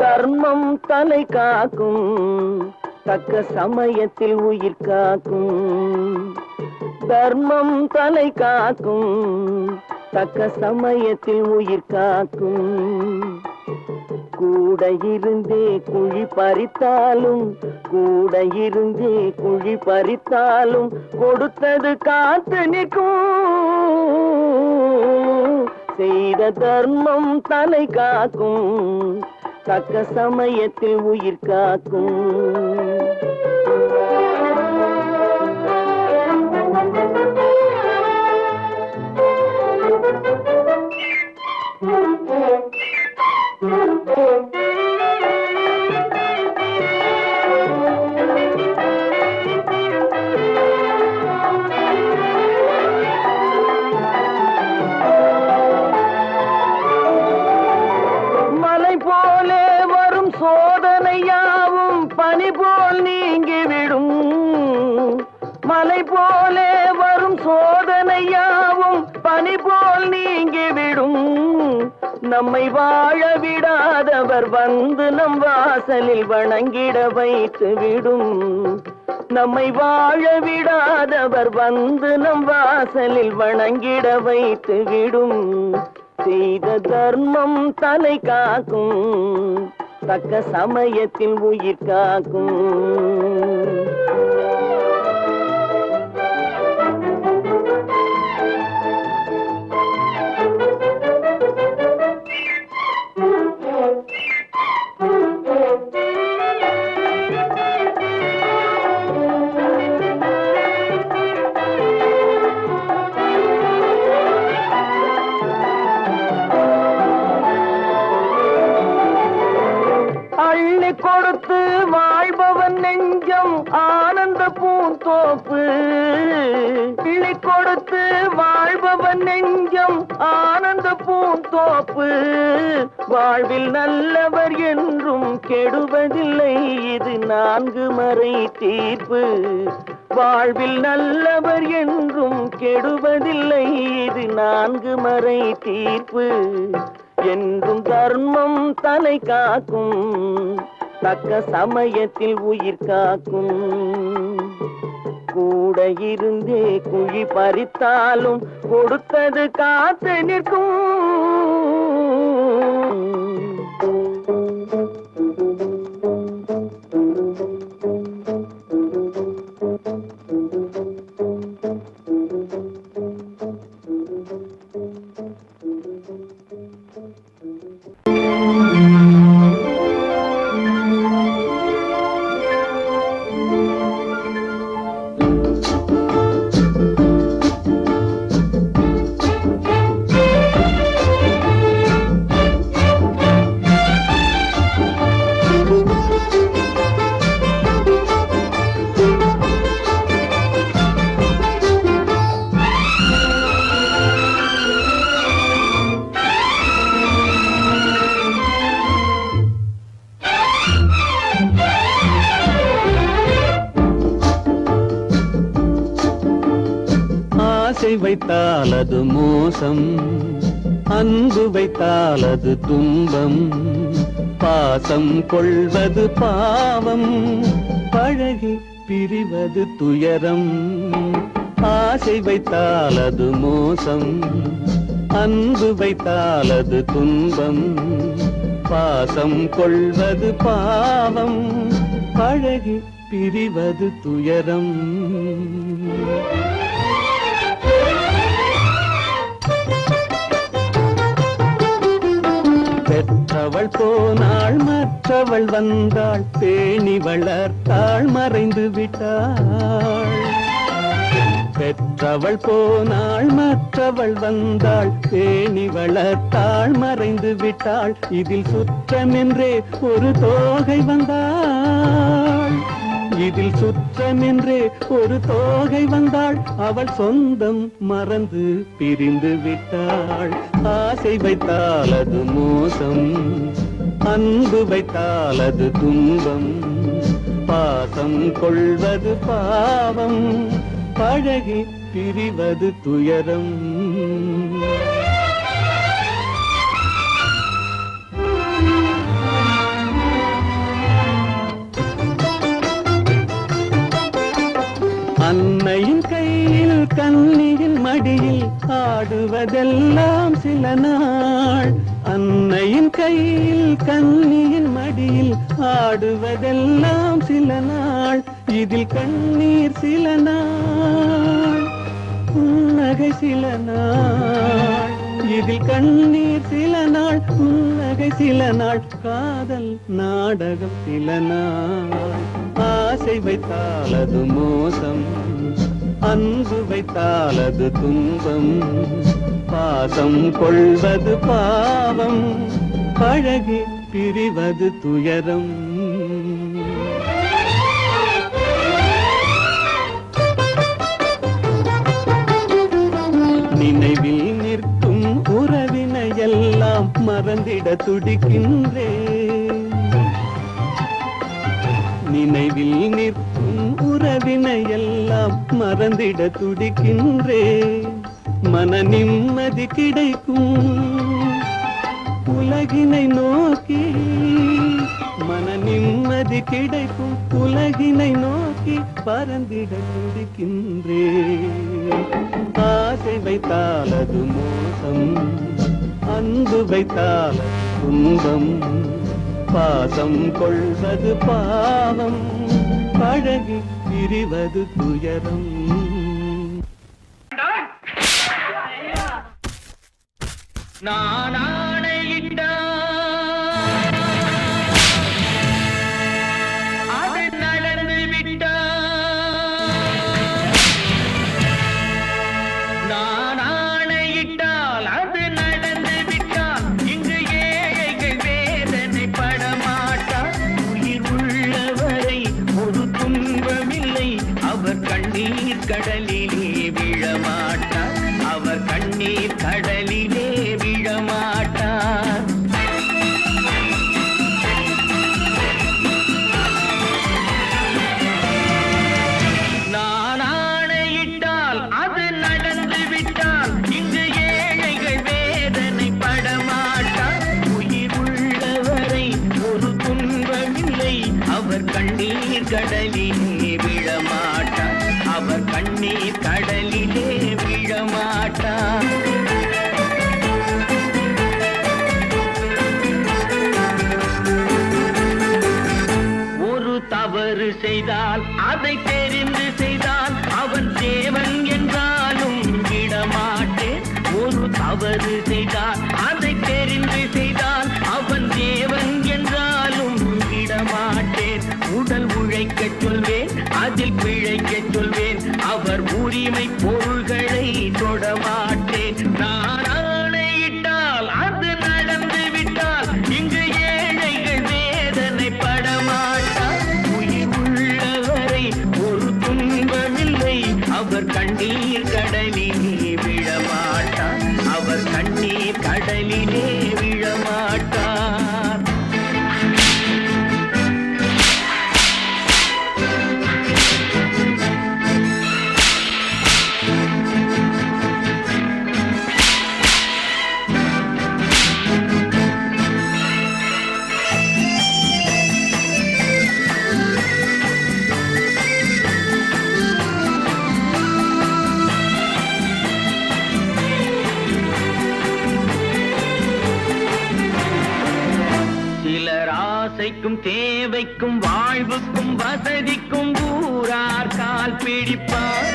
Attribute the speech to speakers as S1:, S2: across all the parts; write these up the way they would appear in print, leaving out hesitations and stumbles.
S1: தர்மம் தலை காக்கும், தக்க சமயத்தில் உயிர் காக்கும். தர்மம் தலை காக்கும், தக்க சமயத்தில் உயிர் காக்கும். கூட இருந்தே குழி பறித்தாலும், கூட இருந்தே குழி பறித்தாலும் கொடுத்தது காத்து நிற்கும். செய்த தர்மம் தலை காக்கும், தக்க சமயத்தில் உயிர் காக்கும். மலை போலே வரும் சோதனையாவும் பனி போல் நீங்கிவிடும். மலை போலே வரும் சோதனையாவும் பனி போல் நீங்கிவிடும். நம்மை வாழ விடாதவர் வந்து நம் வாசலில் வணங்கிட வைத்து விடும். நம்மை வாழ விடாதவர் வந்து நம் வாசலில் வணங்கிட வைத்து விடும். செய்த தர்மம் தலை காக்கும், தக்க சமயத்தில் உயிர் காக்கும். அள்ளி கொடுத்து வாழ்பவன் நெஞ்சம் ஆனந்த பூந்தோப்பு. அள்ளி கொடுத்து வாழ்பவன் நெஞ்சம் ஆனந்த பூந்தோப்பு. வாழ்வில் நல்லவர் என்றும் கெடுவதில்லை, இது 4 மறை தீர்ப்பு. வாழ்வில் நல்லவர் என்றும் கெடுவதில்லை, இது 4 மறை தீர்ப்பு. என்றும் தர்மம் தலை காக்கும், தக்க சமயத்தில் உயிர் காக்கும். கூட இருந்தே குழி பறித்தாலும் கொடுத்தது காத்து நிற்கும்.
S2: ஆசை வைத்தால் அது மோசம், அன்பு வைத்தால் அது துன்பம். பாசம் கொள்வது பாவம், பழகி பிரிவது துயரம். ஆசை வைத்தால் அது மோசம், அன்பு வைத்தால் அது துன்பம். பாசம் கொள்வது பாவம், பழகி பிரிவது துயரம். பெற்றவள் போனாள் மற்றவள் வந்தாள், பேணி வளர்த்தாள் மறைந்து விட்டாள். பெற்றவள் போனாள் மற்றவள் வந்தாள், பேணி வளர்த்தாள் மறைந்து விட்டாள். இதில் சுற்றமென்றே ஒரு தோகை வந்தாள், இதில் சுற்றமென்றே ஒரு தோகை வந்தாள். அவள் சொந்தம் மறந்து பிரிந்து விட்டாள். ஆசை வைத்தால் அது மோசம், அன்பு வைத்தால் அது துன்பம், பாசம் கொள்வது பாவம், பழகி பிரிவது துயரம். அன்னையின் கையில் கன்னியின் மடியில் ஆடுவதெல்லாம் சில நாள், அன்னையின் கையில் கன்னியின் மடியில் ஆடுவதெல்லாம் சில நாள், இதில் கண்ணீர் சில நாள், புன்னகை சில நாள், இதில் கண்ணீர் சில நாள், புன்னகை சில நாள், காதல் நாடகம் சில நாள். ஆசை வைத்தால் அது மோசம், அன்பு வைத்தால் அது துன்பம், பாசம் கொள்வது பாவம், பழகி பிரிவது துயரம். நினைவில் நிற்கும் உறவினையெல்லாம் மறந்திட துடிக்கின்றேன், நினைவில் நிற்கும் உறவினையெல்லாம் மறந்திட துடிக்கின்றேன். மன நிம்மதி கிடைக்கும் உலகினை நோக்கி, மன நிம்மதி கிடைக்கும் உலகினை நோக்கி பறந்திட துடிக்கின்றேன். ஆசை வைத்தால் அது மோசம், அன்பு வைத்தால் துன்பம், பாசம் கொள்வது பாவம், பழகி பிரிவது துயரம்.
S1: நான் ஆணையிட்டால் அது நடந்து விட்டால், நான் ஆணையிட்டால் அது நடந்து விட்டால், இங்கு ஏழைகள் வேதனை படமாட்டார். உயிர் உள்ளவரை ஒரு துன்பமில்லை, அவர் கண்ணீர் கடலிலே விழமாட்டார், அவர் கண்ணீர் கடலிலே விழமாட்டார். நான் ஆணையிட்டால் அது நடந்து விட்டால், இங்கு ஏழைகள் வேதனை படமாட்டார். உயிர் உள்ளவரை ஒரு துன்பமில்லை, அவர் கண்ணீர் கடலிலே விழமாட்டார், அவர் கண்ணீர் கடலிலே விழமாட்டார். ஒரு தவறு செய்தால் அதை தெரிந்து செய்தால் அவன் தேவன் என்றாலும் விடமாட்டேன். ஒரு தவறு செய்தால் அதை தெரிந்து செய்தால் அவன் தேவன் என்றாலும் விடமாட்டேன். உடல் உழைக்கச் சொல்வேன், அதில் பிழைக்கச் சொல்வேன், அவர் உரிமை பொருள்களை தொடமாட்டேன். நான் ஆணையிட்டால் அது நடந்து விட்டால், இங்கு ஏழைகள் வேதனை படமாட்டார். உயிர் உள்ளவரை ஒரு துன்பமில்லை, அவர் கண்ணீர் கடலிலே விழமாட்டார், அவர் கண்ணீர் கடலிலே விழமாட்டார். சிலர் ஆசைக்கும் தேவைக்கும் வாழ்வுக்கும் வசதிக்கும் ஊரார் கால் பிடிப்பார்.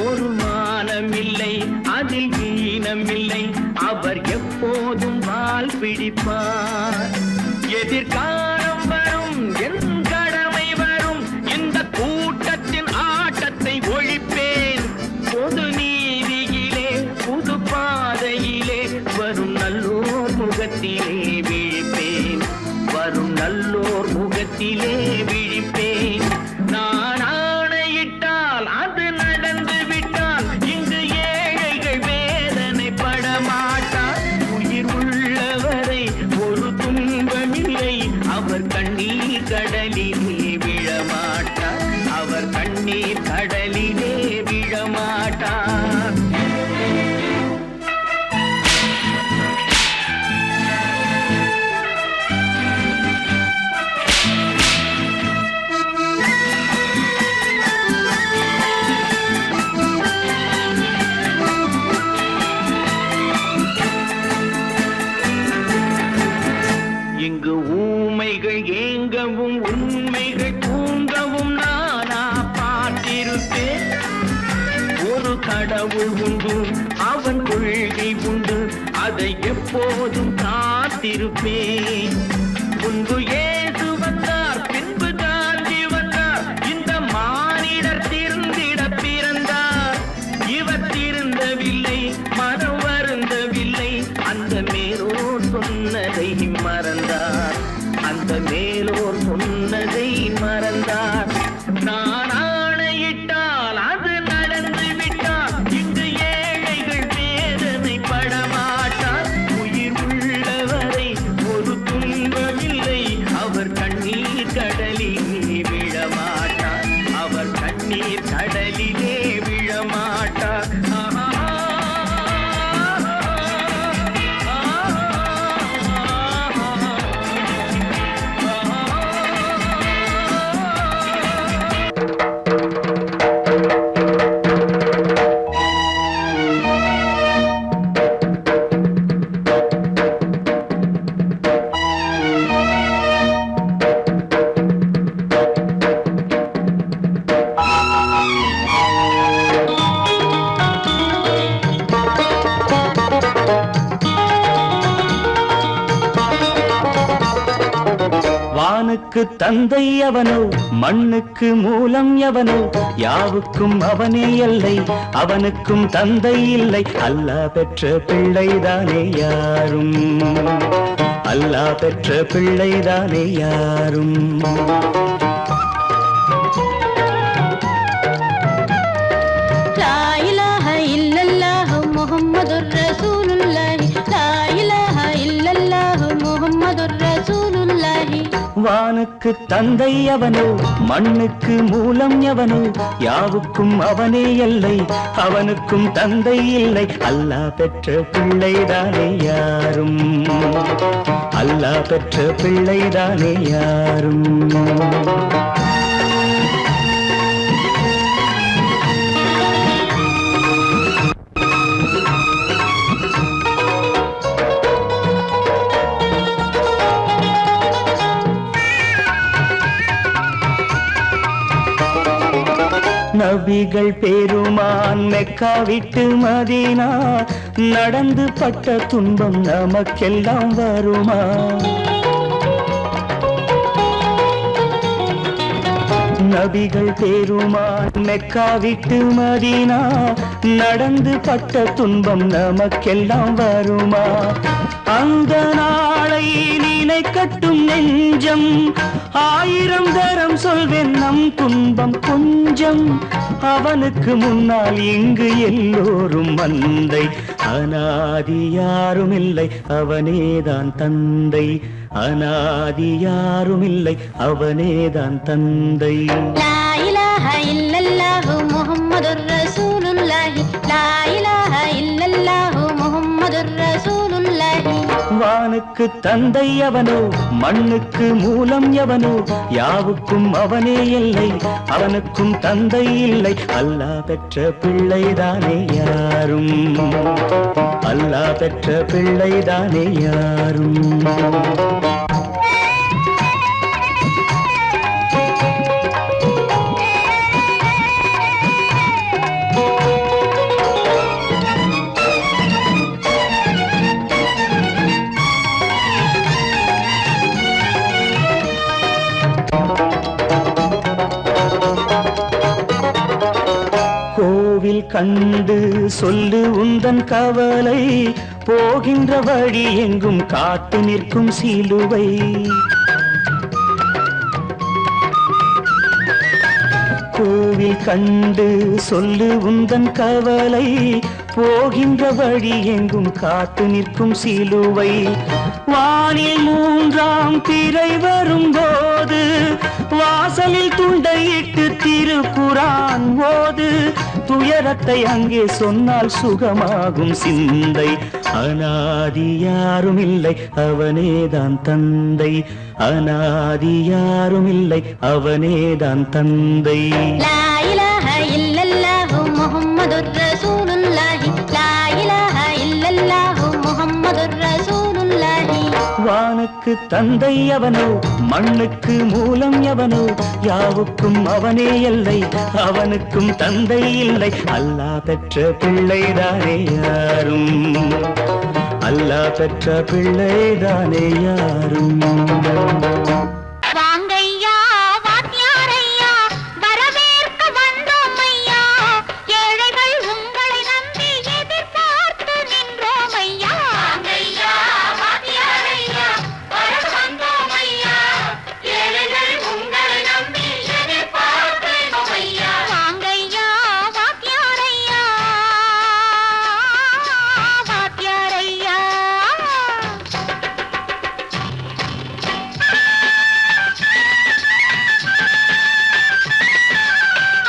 S1: ஒரு மானமில்லை, அதில் ஈனமில்லை, அவர் எப்போதும் வால் பிடிப்பார். எதிர்காலம் வரும், என் கடமை வரும், இந்த கூட்டத்தின் ஆட்டத்தை ஒழிப்பேன். பொது நீதியிலே புது பாதையிலே வரும் நல்லோர் முகத்திலே விழிப்பேன், வரும் நல்லோர் முகத்திலே விழிப்பேன். நான் ஆணையிட்டால் அது நடந்து விட்டால், இங்கு ஏழைகள் வேதனை படமாட்டார். உயிர் உள்ளவரை ஒரு துன்ப புலம்பும் உண்மைகள் தூங்கவும் நானா பார்த்திருப்பேன். ஒரு கடவுள் உண்டு, அவன் கொள்கை உண்டு, அதை எப்போதும் காத்திருப்பேன். முன்பு இயேசு வந்தார், பின்பு காந்தி வந்தார், இந்த மானிடர் திருந்திட பிறந்தார். இவர் திருந்தவில்லை, மனம் வருந்தவில்லை, அந்த மேலோர் சொன்னதை மறந்தார், அந்த மேலோர் சொன்னதை மறந்தார். நான் ஆணையிட்டால் அது நடந்து விட்டால் இங்கு ஏழைகள் வேதனை படமாட்டார். உயிர் உள்ளவரை ஒரு துன்பமில்லை, அவர் கண்ணீர் கடலிலே விழமாட்டார், அவர் கண்ணீர் கடலிலே விழமாட்டார்.
S2: வானுக்கு தந்தை அவனோ, மண்ணுக்கு மூலம் எவனோ, யாவுக்கும் அவனே எல்லை, அவனுக்கும் தந்தை இல்லை. அல்லாஹ் பெற்ற பிள்ளைதானே யாரும், அல்லாஹ் பெற்ற பிள்ளைதானே யாரும்.
S3: லா இலாஹ இல்லல்லாஹு முஹம்மதுர் ரசூலுல்லாஹி, லா இலாஹ இல்லல்லாஹு முஹம்மதுர் ரசூலுல்லாஹி.
S2: வானுக்கு தந்தை அவனோ, மண்ணுக்கு மூலம் எவனோ, யாவுக்கும் அவனே எல்லை, அவனுக்கும் தந்தை இல்லை. அல்லாஹ் பெற்ற பிள்ளைதானே யாரும், அல்லாஹ் பெற்ற பிள்ளைதானே யாரும். நபிகள் பெருமான் மெக்கா விட்டு மதீனா நடந்து பட்ட துன்பம் நமக்கெல்லாம் வருமா? நபிகள் பெருமான் மெக்கா விட்டு மதீனா நடந்து பட்ட துன்பம் நமக்கெல்லாம் வருமா? அந்த நாளை நினைக்கட்டும் நெஞ்சம், ஆயிரம் தரம் சொல்வேன் நம் துன்பம் கொஞ்சம். அவனுக்கு முன்னால் இங்கு எல்லோரும் மந்தை, அனாதி யாரும் இல்லை, அவனேதான் தந்தை, அனாதி யாரும் இல்லை, அவனேதான் தந்தை.
S3: லா இலாஹ இல்லல்லாஹு முஹம்மதுர் ரசூலுல்லாஹி, லா இலாஹ இல்லல்லாஹு முஹம்மதுர் ரசூலுல்லாஹி.
S2: வானுக்கு தந்தை அவனோ, மண்ணுக்கு மூலம் எவனோ, யாவுக்கும் அவனே இல்லை, அவனுக்கும் தந்தை இல்லை. அல்லாஹ் பெற்ற பிள்ளைதானே யாரும், அல்லாஹ் பெற்ற பிள்ளைதானே யாரும். கோவில் கண்டு சொல்லு உந்தன் கவலை, போகின்ற வழி எங்கும் காத்து நிற்கும் சிலுவை. கோவில் கண்டு சொல்லு உந்தன் கவலை, போகின்ற வழி எங்கும் காத்து நிற்கும் சிலுவை. வானில் மூன்றாம் திரை வரும்போது, வாசலில் துண்டையிட்டு திருக்குரான் ஓது. துயரத்தை அங்கே சொன்னால் சுகமாகும் சிந்தை, அனாதி யாரும் இல்லை, அவனேதான் தந்தை, அனாதி யாரும் இல்லை, அவனேதான் தந்தை.
S3: லா இலாஹ இல்லல்லாஹு முஹம்மதுர் ரசூலுல்லாஹி, லா இலாஹ இல்லல்லாஹு முஹம்மதுர் ரசூலுல்லாஹி.
S2: வான நமக்கு தந்தை அவனோ, மண்ணுக்கு மூலம் எவனோ, யாவுக்கும் அவனே எல்லை, அவனுக்கும் தந்தை இல்லை. அல்லாஹ் பெற்ற பிள்ளைதானே யாரும், அல்லாஹ் பெற்ற பிள்ளைதானே யாரும்.
S3: வாங்கையா வாத்தியாரையா வரவேற்க வந்தோம் ஐயா, ஏழைகள் உங்களை நம்பி எதிர்பார்த்து நின்றோம் ஐயா. வாங்கையா வாத்தியாரையா வர வந்தோம் ஐயா, ஏழைகள் உங்களை நம்பி எதிர்பார்த்து நின்றோம் ஐயா. வாங்கையா வாத்தியாரையா வாத்தியாரையா.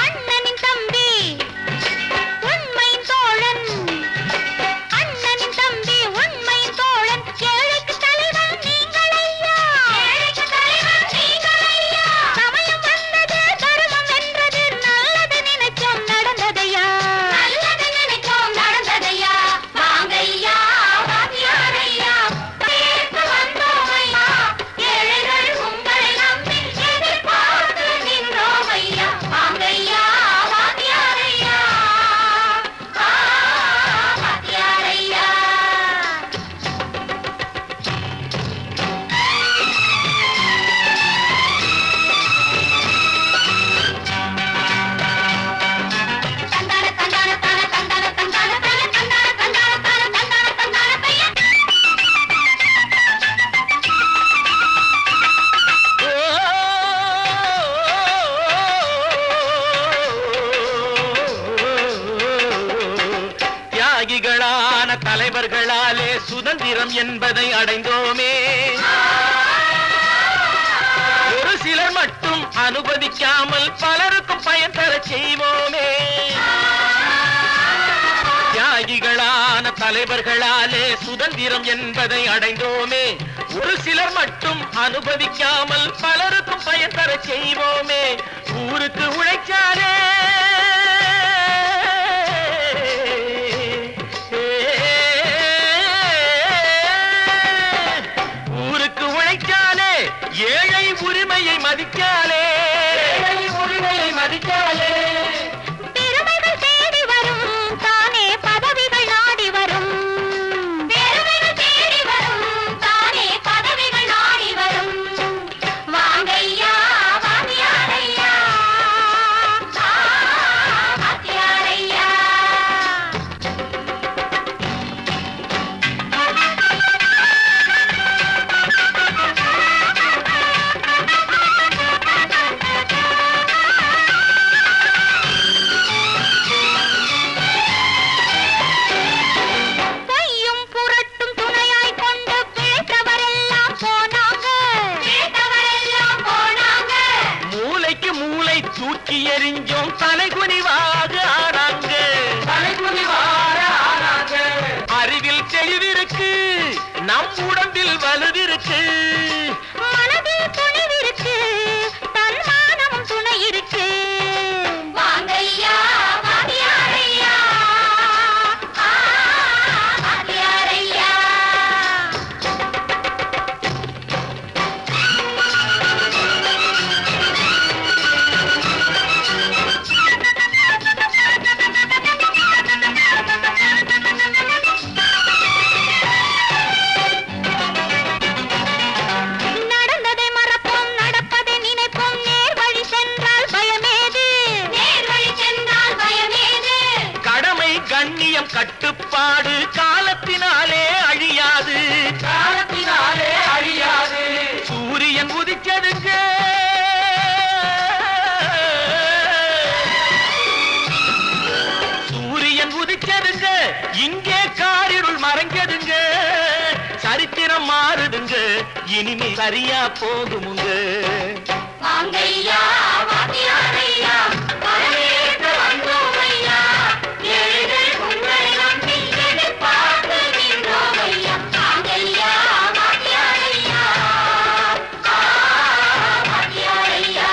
S3: அண்ணனின் தம்பி உண்மையின் தோழன், அண்ணனின் தம்பி உண்மையின் தோழன், ஏழைக்கு தலைவன் நீங்கள் ஐயா, ஏழைக்கு தலைவன் நீங்கள் ஐயா. சமயம் வந்தது தர்மம் வென்றது, நல்லது நினைச்சோம் நடந்ததையா, நல்லது நினைச்சோம் நடந்ததையா. வாங்கையா வாத்தியாரையா கேட்டு வந்தோம் ஐயா, ஏழைகள் உங்களை நம்பி எதிர்பார்த்து நின்றோம் ஐயா. வாங்கையா வாத்தியாரையா வாத்தியாரையா. தந்தான தந்தான தான தந்தான தந்தான தான தந்தான தந்தான தான தந்தான தந்தான பையன்.
S1: தியாகிகளான தலைவர்களாலே சுதந்திரம் என்பதை அடைந்தோமே, ஒரு சிலர் மட்டும் அனுமதிக்காமல் பலருக்கும் பயன் தரச் செய்வோமே. தியாகிகளான தலைவர்களாலே சுதந்திரம் என்பதை அடைந்தோமே, ஒரு சிலர் மட்டும் அனுமதிக்காமல் பலருக்கும் பயன் தரச் செய்வோமே. ஊருக்கு உழைச்சாலே ஊருக்கு உழைச்சாலே, ஏழை உரிமையை மதிக்காலே, ஏழை உரிமையை மதிக்காலே.
S3: பெருமைகள் தேடி வரும் தானே பதவிகள் நாடி வரும், பெருமைகள் தேடி வரும் தானே பதவிகள் நாடி வரும். வாங்கையா வாத்தியாரையா வாத்தியாரையா. பொய்யும் புரட்டும் துணையாய் கொண்டு பிழைத்தவரெல்லாம் போனாங்க, பிழைத்தவரெல்லாம் போனாங்க.
S1: மூளைக்கு மூளை தூக்கி எறிஞ்சோம், தலைகுனிவாக ஆனாங்க, தலைகுனிவாக ஆனாங்க. அறிவில் தெளிவிருக்கு, நம் உடம்பில் வலுவிருக்கு,
S3: மனதில் துணிவிருக்கு, தன்மானமும் துணை இருக்கு. வாங்கையா வாத்தியாரையா வாத்தியாரையா. நடந்ததை மறப்போம், நடப்பதை நினைப்போம், நேர் வழி சென்றால் பயமேது, நேர் வழி சென்றால் பயமேது.
S1: கடமை கண்ணியம் கட்டுப்பாடு காலத்தினாலே அழியாது, காலத்தினாலே அழியாது. சூரியன் உதிச்சதுங்க, சூரியன் உதிச்சதுங்க, இங்கே காரிருள் மறைஞ்சதுங்க. சரித்திரம் மாறுதுங்க, இனிமே சரியா போகுமுங்க.
S3: வாங்கையா வாத்தியாரையா வரவேற்க வந்தோம் ஐயா, ஏழைகள் உங்களை நம்பி எதிர்பார்த்து நின்றோம் ஐயா. வாங்கையா வாத்தியாரையா வாத்தியாரையா.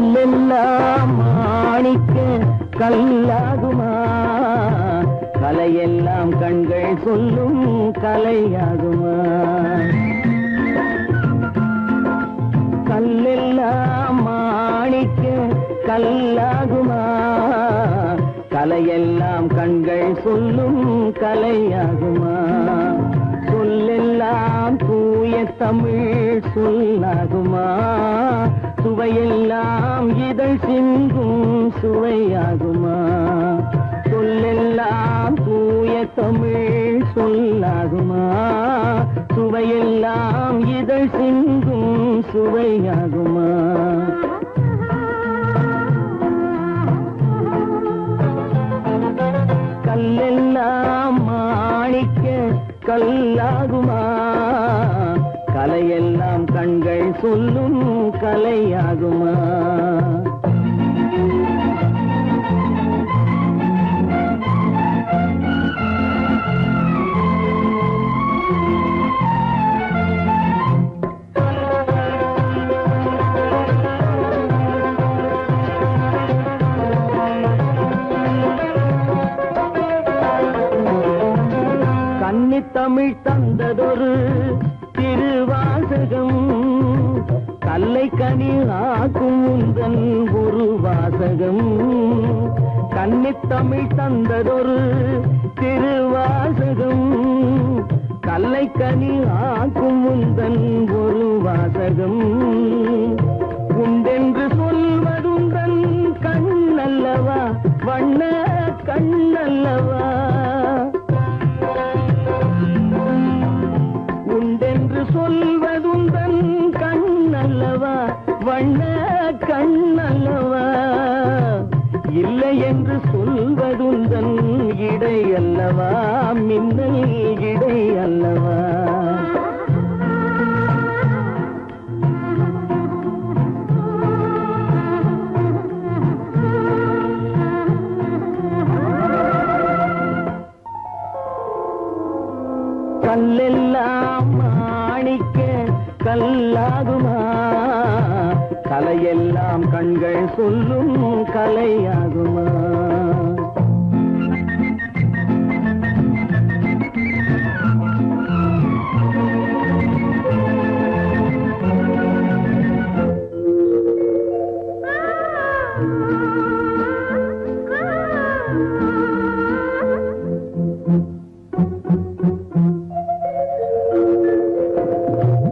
S2: கல்லெல்லாம் மாணிக்க கல்லாகுமா கலையெல்லாம் கண்கள் சொல்லும் கலையாகுமா கல்லெல்லாம் மாணிக்க கல்லாகுமா கலையெல்லாம் கண்கள் சொல்லும் கலையாகுமா சொல்லெல்லாம் தூய தமிழ் சொல்லாகுமா சுவையெல்லாம் இதழ் சிந்தும் சுவையாகுமா சொல்லெல்லாம் தூய தமிழ் சொல்லாகுமா சுவையெல்லாம் இதழ் சிந்தும் சுவையாகுமா கல்லெல்லாம் மாணிக்க கல்லாகுமா கலையெல்லாம் கண்கள் சொல்லும் கலையாகுமா தமிழ் தந்ததொரு திருவாசகம் கல்லை கனி ஆக்கும் உந்தன் ஒரு வாசகம் கன்னித்தமிழ் தந்ததொரு திருவாசகம் கல்லை கனி ஆக்கும் உந்தன் ஒரு வாசகம் உண்டென்று சொல்வதுந்தன் கண்ணல்லவா வண்ண கண்ணல்லவா உண்டென்று சொல்வதுந்தன் கண்ணல்லவா வண்ண கண்ணல்லவா இல்லை என்று சொல்வதுந்தன் இடை அல்லவா மின்னல் இடை அல்லவா கல்லெல்லாம் மாணிக்க கல்லாகுமா கலையெல்லாம் கண்கள் சொல்லும் கலையாகுமா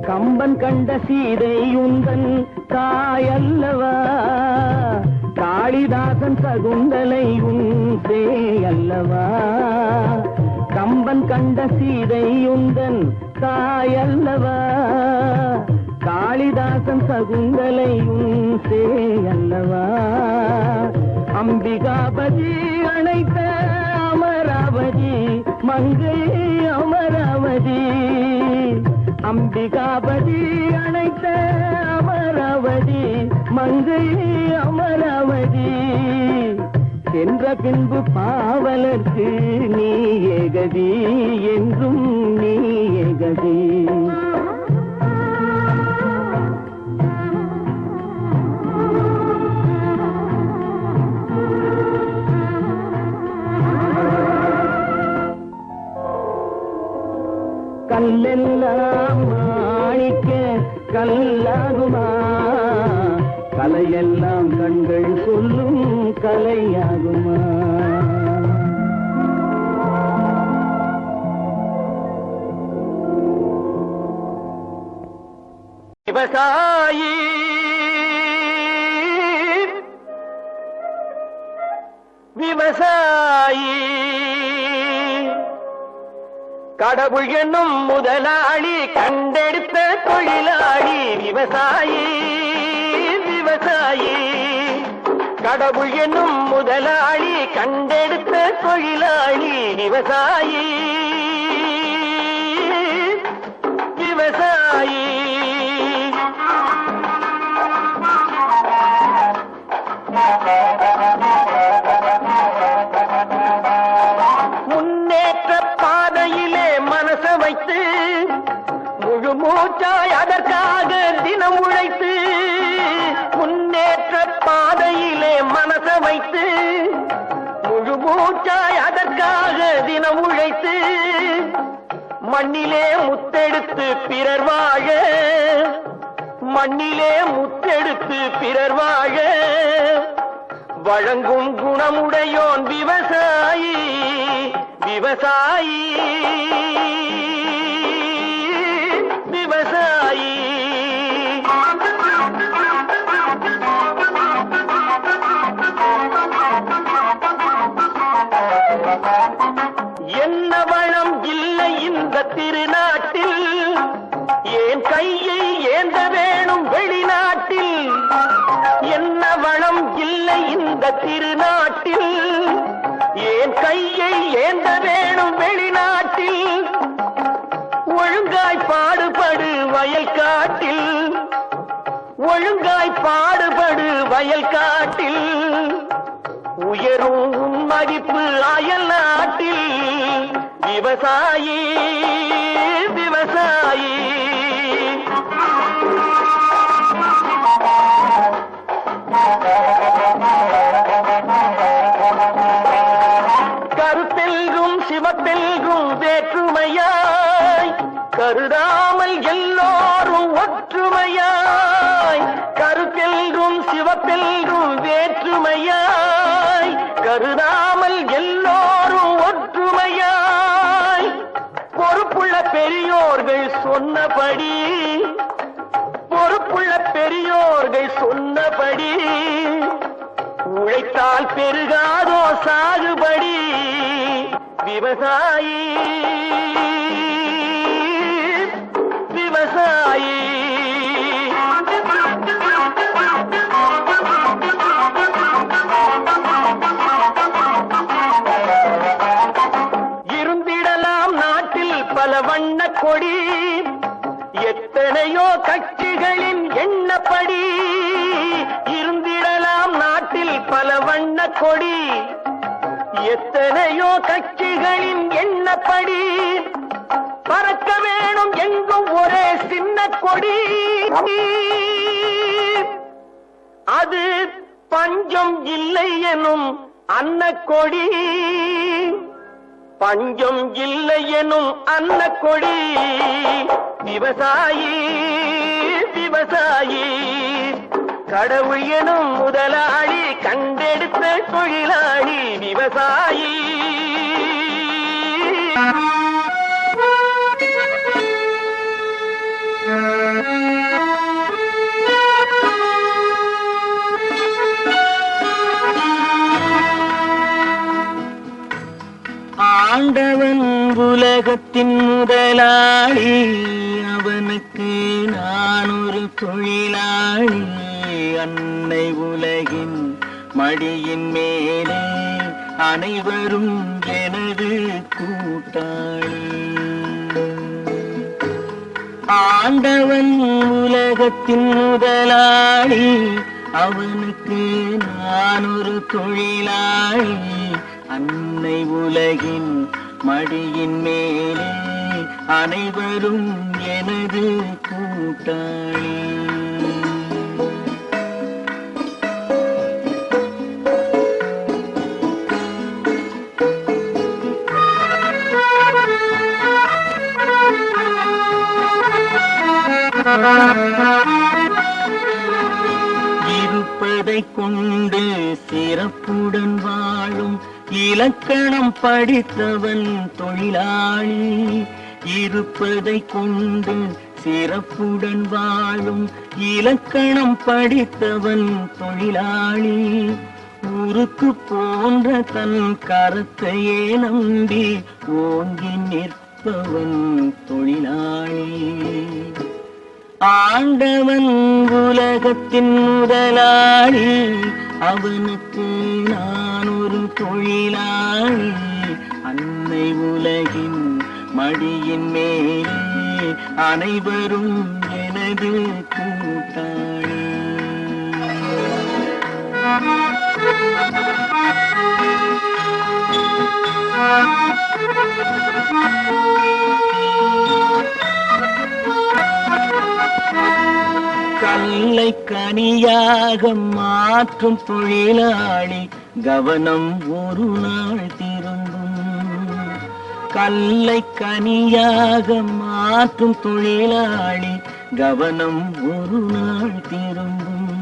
S2: கம்பன் கண்ட சீதை உந்தன் தாயல்லவா காளிதாசன் சகுந்தலை உன் சேயல்லவா கம்பன் கண்ட சீதை உந்தன் தாயல்லவா காளிதாசன் சகுந்தலை உன் சேயல்லவா அம்பிகாபதி அணைத்த அமராவதி மங்கை அமராவதி அம்பிகாபதி அணைத்த அமராவதி மங்கை அமராவதி சென்ற பின்பு பாவலர்க்கு நீ ஏகதி என்றும் நீ ஏகதி கல்லெல்லாம் மாணிக்க கல்லாகுமா கலையெல்லாம் கண்கள் சொல்லும் கலையாகுமா விவசாயி விவசாயி கடவுள் என்னும் முதலாளி கண்டெடுத்த தொழிலாளி விவசாயி விவசாயி கடவுள் என்னும் முதலாளி கண்டெடுத்த தொழிலாளி விவசாயி விவசாயி முன்னேற்ற பாதையிலே மனச வைத்து முழு மூச்சாய் அதற்காக தினம் உழைத்து முன்னேற்ற பாதையிலே மனச வைத்து முழு மூச்சாய் அதற்காக தினம் உழைத்து மண்ணிலே முத்தெடுத்து பிறர் வாழ மண்ணிலே முத்தெடுத்து பிறர் வாழ வழங்கும் குணமுடையோன் விவசாயி விவசாயி விவசாயி. என்ன வளம் இல்லை இந்த திருநாட்டில் ஏன் கையை ஏந்த வேணும் வெளிநாட்டில் என்ன வளம் இல்லை இந்த திருநாட்டில் ஏன் கையை ஏந்த வேணும் வெளிநாட்டில் ஒழுங்காய் பாடுபடு வயல் காட்டில் ஒழுங்காய் பாடுபடு வயல் காட்டில் உயரும் உன் மதிப்பு அயல் நாட்டில் விவசாயி விவசாயி. கருத்தெல்கும் சிவத்தெல்கும் வேற்றுமையாய் கருதாமல் எல்லோரும் ஒற்றுமையாய் கருத்தெல்கும் சிவத்தெல்கும் வேற்றுமையாய் கருதாமல் எல்லோரும் ஒற்றுமையாய் பொறுப்புள்ள பெரியோர்கள் சொன்னபடி பொறுப்புள்ள பெரியோர்கள் சொன்னபடி உழைத்தால் பெருகாதோ சாகுபடி விவசாயி விவசாயி. இருந்திடலாம் நாட்டில் பல வண்ண கொடி எத்தனையோ கட்சிகளின் எண்ணப்படி இருந்திடலாம் நாட்டில் பல வண்ண கொடி எத்தனையோ கட்சிகளின் எண்ணப்படி பறக்க வேணும் எங்கும் ஒரே சின்ன கொடி அது பஞ்சம் இல்லை எனும் அன்னக்கொடி பஞ்சம் இல்லை எனும் அன்னக்கொடி விவசாயி விவசாயி. கடவுள் எனும் முதலாளி கண்டெடுத்த தொழிலாளி விவசாயி. ஆண்டவன் உலகத்தின் முதலாளி அவனுக்கு நான் ஒரு தொழிலாளி அன்னை உலகின் மடியின் மேலே அனைவரும் எனது கூட்டாளி. ஆண்டவன் உலகத்தின் முதலாளி அவனுக்கு நான் ஒரு தொழிலாளி அன்னை உலகின் மடியின் மேலே அனைவரும் எனது கூட்டாளி. இருப்பதை கொண்டு சிறப்புடன் வாழும் இலக்கணம் படித்தவன் தொழிலாளி. இருப்பதை கொண்டு சிறப்புடன் வாழும் இலக்கணம் படித்தவன் தொழிலாளி. ஊருக்கு போன்ற தன் கருத்தையே நம்பி ஓங்கி நிற்பவன் தொழிலாளி. ஆண்டவன் உலகத்தின் முதலாளி அவனுக்கு நான் ஒரு தொழிலாளி அன்னை உலகின் மடியின் மேலே அனைவரும் எனது கூட்டாளி. கல் கல்லை கனியாக மாற்றும் தொழிலாளி கவனம் ஒரு நாள் திரும்பும். கல்லை கனியாக மாற்றும் தொழிலாளி கவனம் ஒரு நாள் திரும்பும்.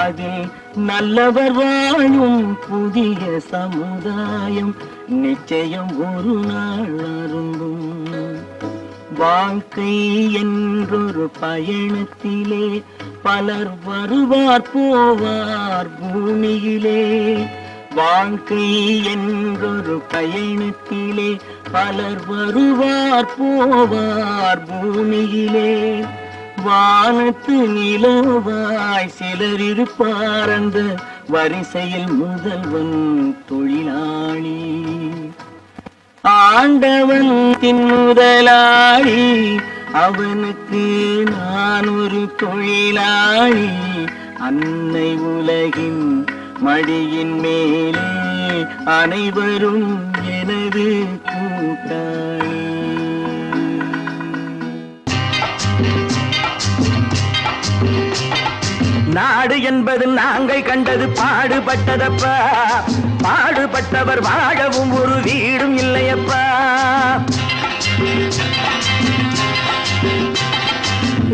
S2: அதில் நல்லவர் வாழும் புதிய சமுதாயம் நிச்சயம் ஒரு நாள் அரும்பும். வாழ்க்கை என்றொரு பயணத்திலே பலர் வருவார் போவார் பூமியிலே. வாழ்க்கை என்றொரு பயணத்திலே பலர் வருவார் போவார் பூமியிலே. வானத்து நிலவாய் சிலர் இருப்பார் அந்த வரிசையில் முதல்வன் தொழிலாளி. ஆண்டவன் முதலாளி அவனுக்கு நான் ஒரு தொழிலாளி. அன்னை உலகின் மடியின் மேலே அனைவரும் எனது கூட்டாளி.
S1: நாடு என்பது நாங்கள் கண்டது பாடுபட்டதப்பா. பாடுபட்டவர் வாழவும் ஒரு வீடும் இல்லையப்பா.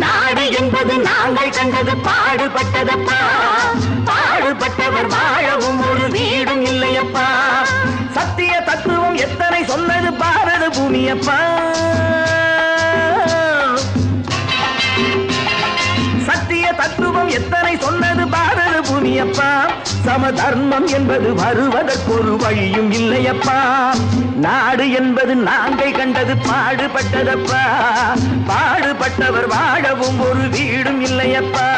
S1: நாடு என்பது நாங்கள் கண்டது பாடுபட்டதப்பா. பாடுபட்டவர் வாழவும் ஒரு வீடும் இல்லையப்பா. சத்திய தத்துவம் எத்தனை சொன்னது பாரத பூமியப்பா. சத்திய தத்துவம் எத்தனை சொன்னது பாரத பூமியப்பா. சம தர்மம் என்பது வருவதற்கொரு வழியும் இல்லையப்பா. நாடு என்பது நாங்கள் கண்டது பாடுபட்டதப்பா. பாடுபட்டவர் வாழவும் ஒரு வீடும் இல்லையப்பா.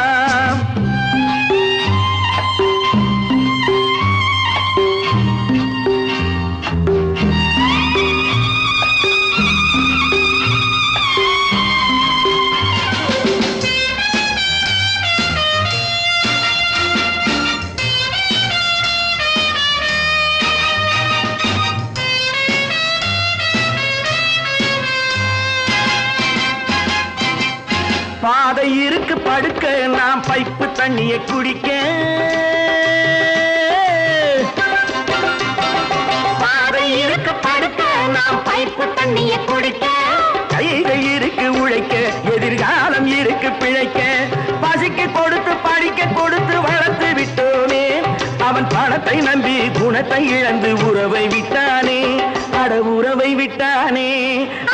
S1: பாதை இருக்கு படுக்க நாம் பைப்பு தண்ணியை குடிக்க. பாதை இருக்கு படுக்க நாம் பைப்பு தண்ணியை குடிக்க. கைகள் இருக்கு உழைக்க எதிர்காலம் இருக்கு பிழைக்க. பசிக்கு கொடுத்து படிக்க கொடுத்து வளர்த்து விட்டோமே. அவன் பணத்தை நம்பி குணத்தை இழந்து உறவை விட்டானே. அட உறவை விட்டானே.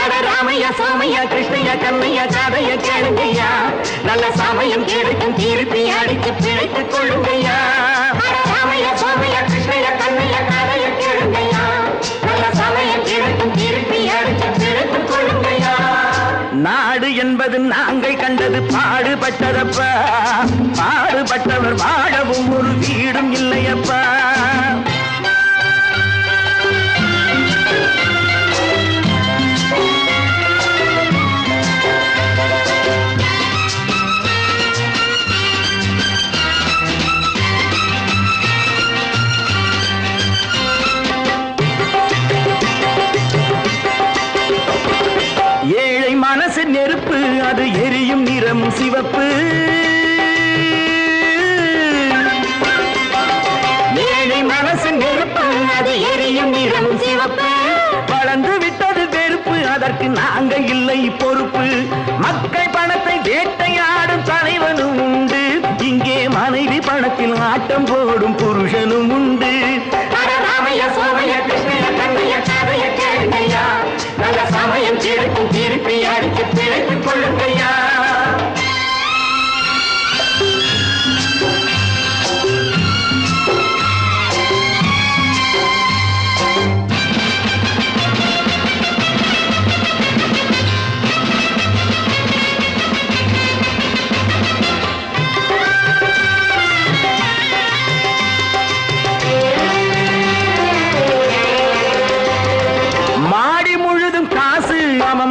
S1: அட ராமையா சோமையா கிருஷ்ணையா கண்ணையா காதைய கேளுங்கய்யா. நல்ல சமயம் கிடைக்கும் திருப்பி அடித்து பிழைத்துக் கொள்ளுங்கய்யா. அட ராமையா சோமையா கிருஷ்ணையா கண்ணையா காதைய கேளுங்கய்யா. நல்ல சமயம் கிடைக்கும் திருப்பி அடித்து பிழைத்துக் கொள்ளுங்கய்யா. நாடு என்பது நாங்கள் கண்டது பாடுபட்டதப்பா. பாடுபட்டவர் வாழவும் ஒரு வீடும் இல்லையப்பா. ஏழை மனசு நெருப்பு அது எரியும் நிறம் சிவப்பு. ஏழை மனசு நெருப்பு அது எரியும் நிறம் சிவப்பு. வளர்ந்து விட்டது வெறுப்பு அதற்கு நாங்கள் இல்லை பொறுப்பு. மக்கள் பணத்தை வேட்டையாடும் தலைவனும் உண்டு. இங்கே மனைவி பணத்தில் ஆட்டம் போடும் புருஷனும் உண்டு. ராமையா சோமையா கிருஷ்ணையா கண்ணையா காதைய கேளுங்கய்யா. நல்ல சமயம் கிடைக்கும் திருப்பி அடித்து பிழைத்துக் கொள்ளுங்கய்யா.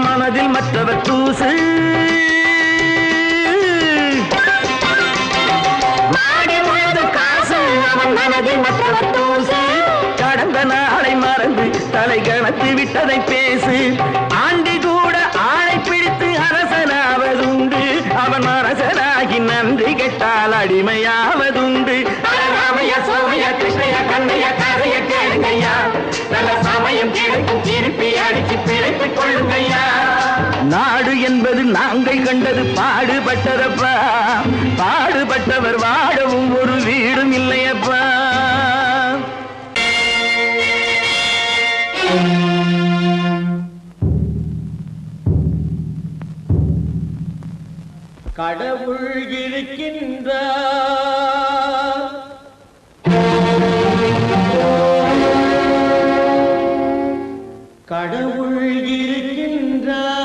S1: மனதில் மற்றவர் தூசு. மாடி முழுது காசு அவன் மனதில் மற்றவர் தூசு. கடந்த நாளை மறந்து தலை கணத்து விட்டதை பேசு. ஆண்டி கூட ஆளை பிடித்து அரசனாவதுண்டு. அவன் அரசனா அடிமையாகி நன்றி கெட்டால் அடிமையாவதுண்டு. ராமைய சோமைய கிருஷ்ணய கண்ணைய கதைய கேளுங்கய்யா, நல்ல சமயம் கிடைக்கும் திருப்பி அடிச்சு பிழைத்துக் கொள்ளுங்கய்யா. நாடு என்பது நாங்கள் கண்டது பாடுபட்டதப்பா, பாடுபட்டவர் வாழவும் ஒரு வீடும் இல்லையப்பா. கடவுள் இருக்கின்றார், கடவுள் இருக்கின்றார்.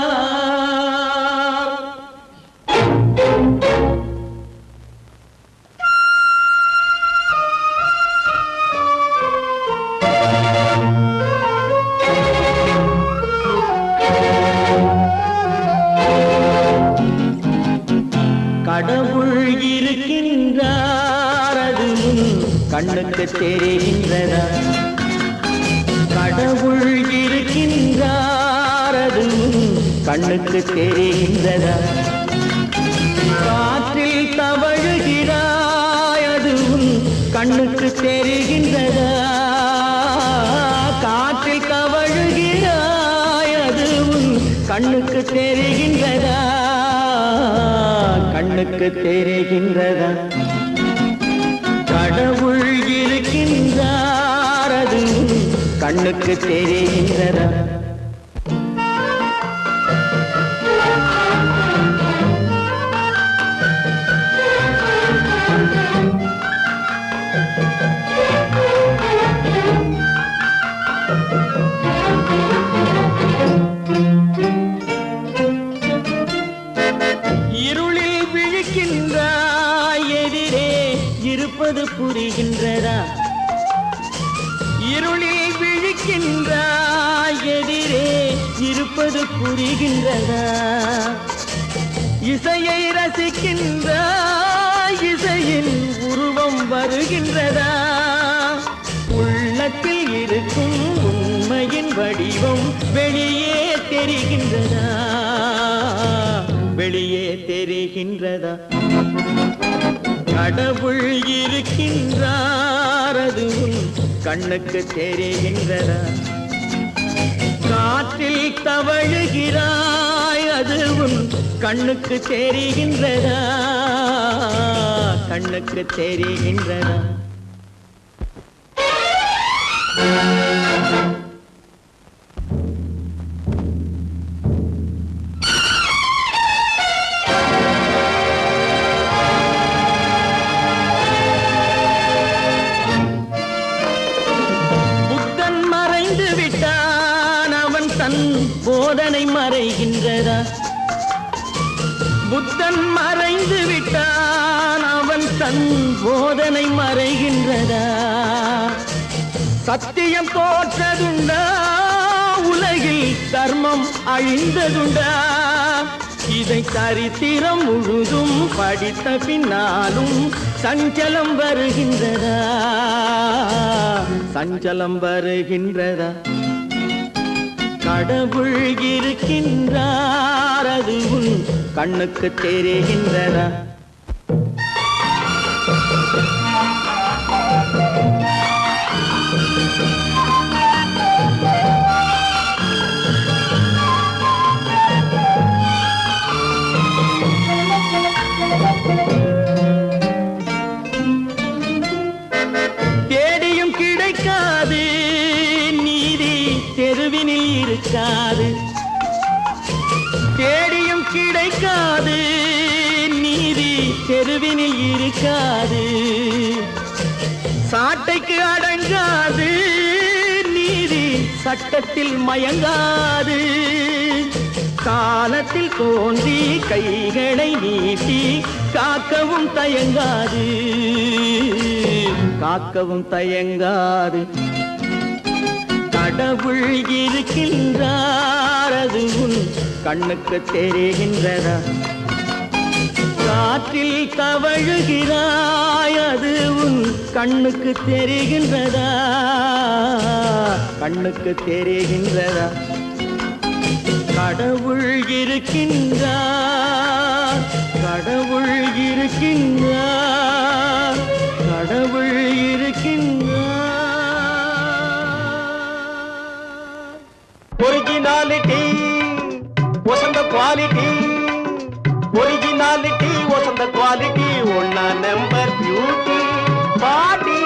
S1: கடவுள் இருக்கின்றார், அதுவும் கண்ணுக்கு தெரிகின்றதா? கடவுள் இருக்கின்றார், அதுவும் கண்ணுக்கு தெரிகின்றதா? காற்றில் தவழுகிறாய், அதுவும் கண்ணுக்கு தெரிகின்றதா? காற்றில் தவழுகிறாய், அதுவும் கண்ணுக்கு தெரிகின்றதா? கண்ணுக்கு தெரிகின்றதா? கடவுள் இருக்கின்றார், அது கண்ணுக்கு தெரிகின்றதா? இருளில் விழிக்கின்றாய், எதிரே இருப்பது புரிகின்றதா? இருளில் விழிக்கின்றாய், எதிரே இருப்பது புரிகின்றதா? இசையை ரசிக்கின்றாய், இசையின் உருவம் வருகின்றதா? உள்ளத்தில் இருக்கும் உண்மையின் வடிவம் வெளியே தெரிகின்றதா? வெளியே தெரிகின்றதா? கடவுள் இருக்கின்றார், அது கண்ணுக்கு தெரிகின்றதா? காற்றில் தவழுகிறாய், அதுவும் கண்ணுக்கு தெரிகின்றதா? கண்ணுக்கு தெரிகின்றதா? புத்தன் மறைந்து விட்டான், அவன் தன் போதனை மறைகின்றதா? புத்தன் மறைந்து விட்டான், அவன் தன் போதனை மறைகின்றதா? சத்தியம் தோற்றதுண்டா? உலகில் தர்மம் அழிந்ததுண்டா? இதை சரித்திரம் முழுதும் படித்த பின்னாலும் சஞ்சலம் வருகின்றதா? சஞ்சலம் வருகின்றதா? கடவுள் இருக்கின்றார், அது கண்ணுக்கு தெரிகின்றதா? தேடியும் கிடைக்காது நீதி, தெருவினில் இருக்காது. தேடியும் கிடைக்காது நீதி, தெருவினில் இருக்காது. சாட்டைக்கு அடங்காது நீதி, சட்டத்தில் மயங்காது. காலத்தில் தோன்றி கைகளை நீட்டி காக்கவும் தயங்காது, காக்கவும் தயங்காது. கடவுள் இருக்கின்றார், அது கண்ணுக்கு தெரிகின்றதா? காற்றில் தவழுகிறாய், அது கண்ணுக்கு தெரிகின்றதா? கண்ணுக்கு தெரிகின்றதா? கடவுள் இருக்கின்றார்,
S2: கடவுள் இருக்கின்றார், கடவுள் இருக்கின்றார். ஒரிஜினாலிட்டி வசந்த குவாலிட்டி, ஒரிஜினாலிட்டி வசந்த குவாலிட்டி, ஒன்னா நம்பர் பியூட்டி பாட்டி,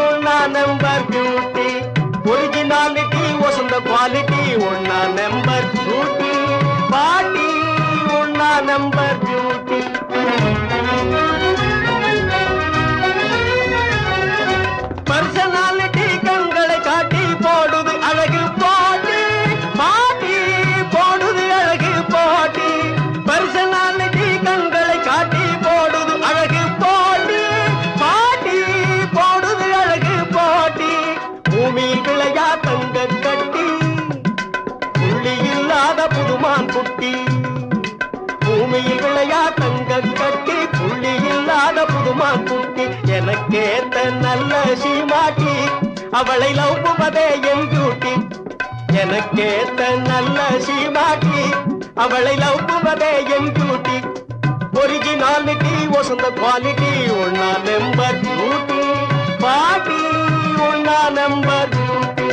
S2: ஒன்னா நம்பர் பியூட்டி. ஒரிஜினாலிட்டி வசந்த குவாலிட்டி, ஒன்னா நம்பர் பியூட்டி பாட்டி, ஒன்னா நம்பர் பியூட்டி. பர்சனாலிட்டி கண்களை காட்டி போடுது அழகு போட்டி மாட்டி, போடுது அழகு போட்டி. பர்சனாலிட்டி கண்களை காட்டி போடுது அழகு போட்டி மாட்டி, போடுது அழகு போட்டி. பூமியில் விளையா தங்க கட்டி, புள்ளி இல்லாத புதுமான் குட்டி. பூமியில் விளையா தங்க கட்டி, புள்ளி இல்லாத புதுமான் குட்டி. எனக்கேத்த நல்ல சீமாட்டி, அவளை லவ்வுவதே என் டியூட்டி. எனக்கேத்த நல்ல சீமாட்டி, அவளை லவ்வுவதே என் டியூட்டி. ஒரிஜினாலிட்டி வசந்த குவாலிட்டி, ஒன்னா நம்பர் பியூட்டி பாட்டி, ஒன்னா நம்பர் பியூட்டி.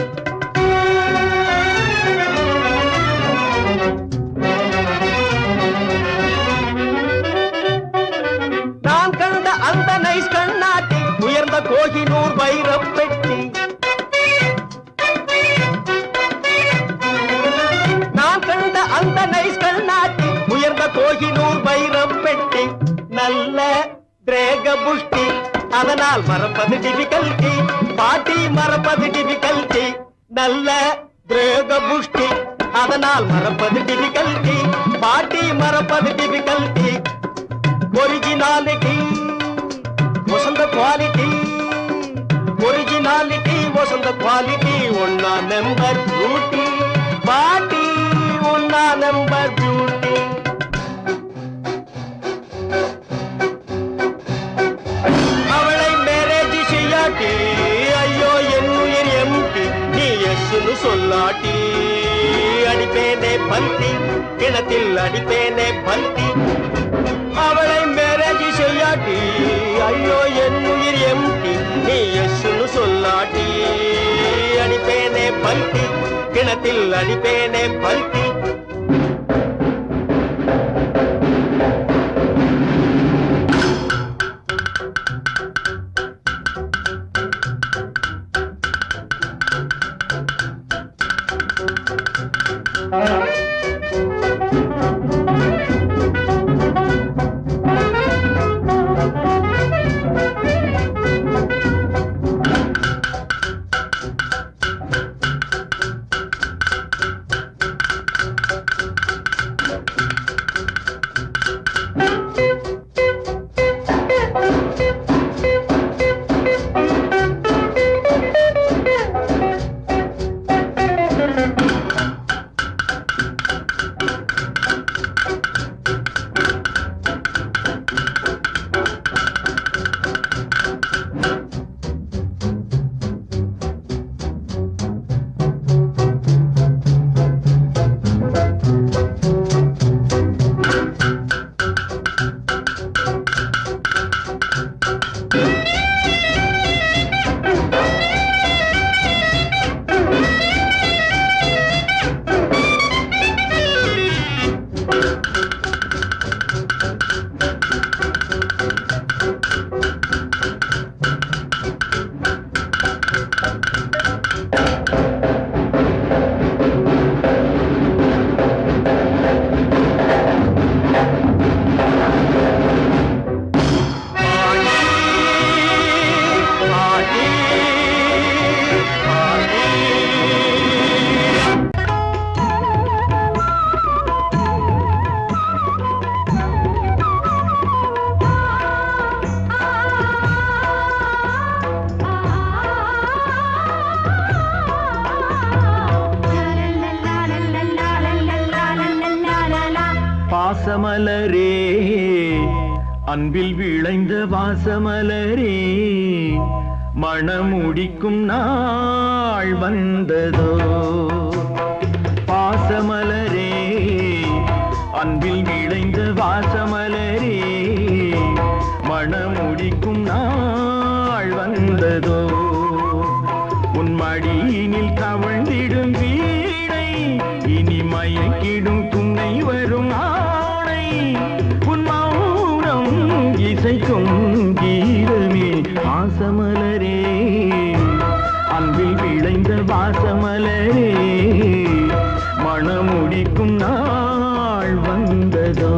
S2: நான் கண்ட அந்த நைஸ் கண்ணாட்டி, உயர்ந்த கோகினூர் வைரப் பெட்டி. நான் கண்ட அந்த நைஸ் கண்ணாட்டி, உயர்ந்த கோகினூர் வைரப் பெட்டி. நல்ல திரேக புஷ்டி, அதனால் மறப்பது டிபிகல்டி பாட்டி, மறப்பது டிபிகல்டி. நல்ல திரேக புஷ்டி, அதனால் மறப்பது டிபிகல்டி பாட்டி, மறப்பது டிபிகல்டி. ஒரிஜினாலிட்டி வசந்த குவாலிட்டி, ஒரிஜினாலிட்டி வசந்த குவாலிட்டி, ஒன்னா நம்பர் பியூட்டி பாட்டி, ஒன்னா நம்பர் பியூட்டி. அவளை மேரேஜ் செய்யாட்டி, ஐயோ என் உயிர் எம்டி, நீ எஸ்னு சொல்லாட்டி. அடிப்பேனே பல்டி, கிணத்தில் அடிப்பேனே பல்டி. அவளை மேரேஜ் செய்யாட்டி, ஐயோ என் உயிர் எம்டி, நீ எஸ்னு சொல்லாட்டி. அடிப்பேனே பல்டி, கிணத்தில் அடிப்பேனே பல்டி. வாசமலரே, அன்பில் விளைந்த வாசமலரே, மணமுடிக்கும் நாள் வந்ததோ. பாசமலரே,
S1: அன்பில் விளைந்த வாசமலரே மணமுடிக்கும் நாள் வந்ததோ உன் மடியினில் கவழ்ந்திடும் வீணை இனி மயக்கிடும் துணை வரும் ஆணை உன் மௌனம் இசைக்கும் கீதமே வாசமலரே அன்பில் விளைந்த வாசமலரே மணமுடிக்கும் நாள் வந்ததோ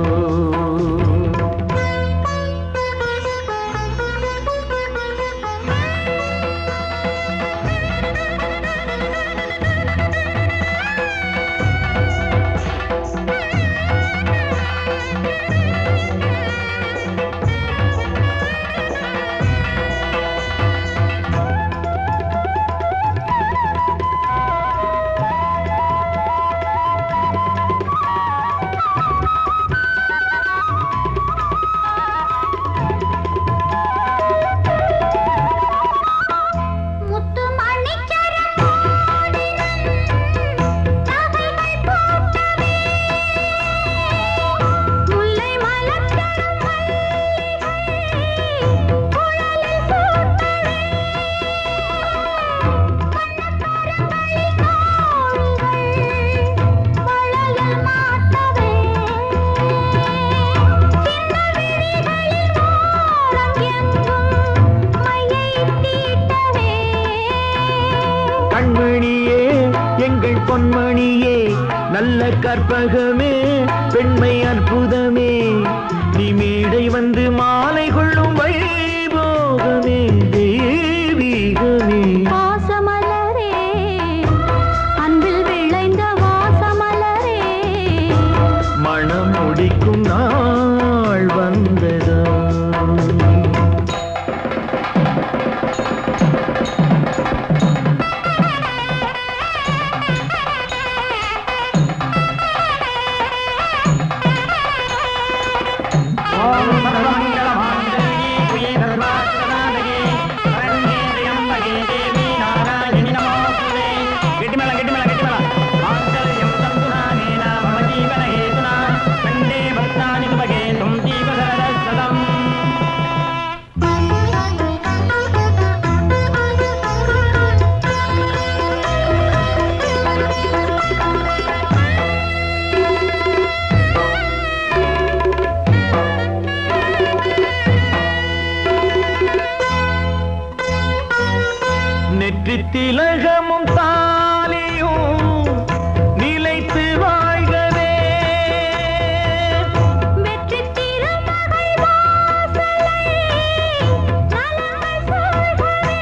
S1: கண்மணியே எங்கள் பொன்மணியே நல்ல கற்பகமே பெண்மை அற்புதமே நீ மேடை வந்து மாலை கொள்ளும் வைபோகமே தெய்வீகமே
S3: வாசமலரே அன்பில் விளைந்த வாசமலரே
S1: மணம் முடிக்கும் நாள் வந்ததோ திலகமும் தாலியும் நிலைத்து வாழ்கவே
S3: வெற்றி திருமகள் வாசலை நலங்கள் சொல்கவே